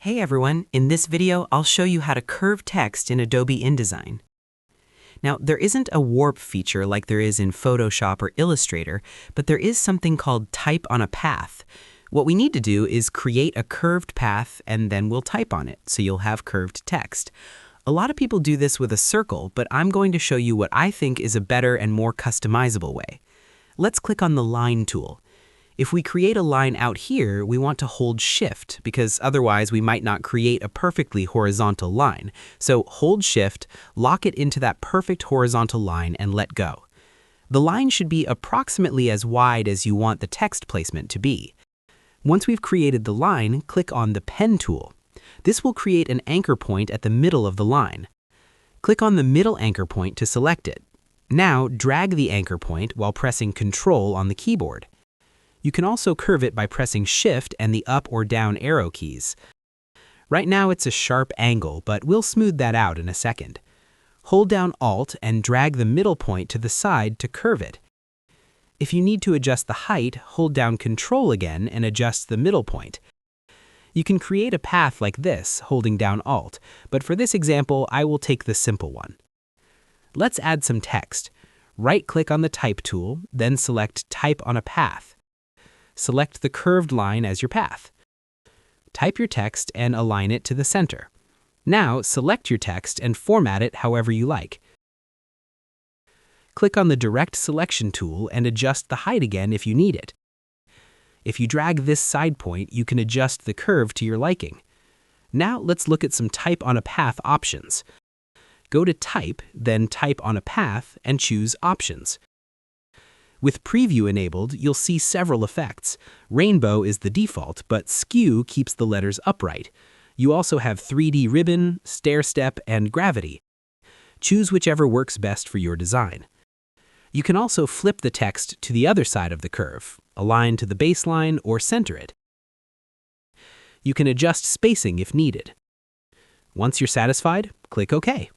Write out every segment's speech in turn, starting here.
Hey everyone, in this video I'll show you how to curve text in Adobe InDesign. Now, there isn't a warp feature like there is in Photoshop or Illustrator, but there is something called type on a path. What we need to do is create a curved path and then we'll type on it, so you'll have curved text. A lot of people do this with a circle, but I'm going to show you what I think is a better and more customizable way. Let's click on the Line tool. If we create a line out here, we want to hold Shift because otherwise we might not create a perfectly horizontal line. So hold Shift, lock it into that perfect horizontal line and let go. The line should be approximately as wide as you want the text placement to be. Once we've created the line, click on the Pen tool. This will create an anchor point at the middle of the line. Click on the middle anchor point to select it. Now drag the anchor point while pressing Ctrl on the keyboard. You can also curve it by pressing Shift and the up or down arrow keys. Right now it's a sharp angle, but we'll smooth that out in a second. Hold down Alt and drag the middle point to the side to curve it. If you need to adjust the height, hold down Ctrl again and adjust the middle point. You can create a path like this, holding down Alt, but for this example, I will take the simple one. Let's add some text. Right-click on the Type tool, then select Type on a Path. Select the curved line as your path. Type your text and align it to the center. Now select your text and format it however you like. Click on the Direct Selection tool and adjust the height again if you need it. If you drag this side point, you can adjust the curve to your liking. Now let's look at some Type on a Path options. Go to Type, then Type on a Path, and choose Options. With Preview enabled, you'll see several effects. Rainbow is the default, but Skew keeps the letters upright. You also have 3D ribbon, stair step, and gravity. Choose whichever works best for your design. You can also flip the text to the other side of the curve, align to the baseline, or center it. You can adjust spacing if needed. Once you're satisfied, click OK.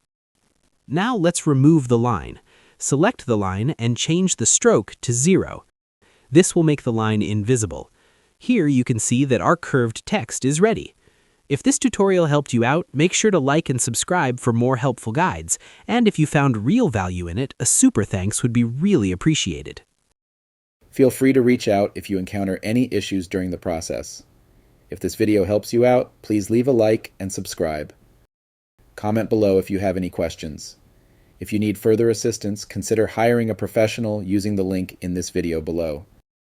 Now let's remove the line. Select the line and change the stroke to 0. This will make the line invisible. Here you can see that our curved text is ready. If this tutorial helped you out, make sure to like and subscribe for more helpful guides. And if you found real value in it, a super thanks would be really appreciated. Feel free to reach out if you encounter any issues during the process. If this video helps you out, please leave a like and subscribe. Comment below if you have any questions. If you need further assistance, consider hiring a professional using the link in this video below.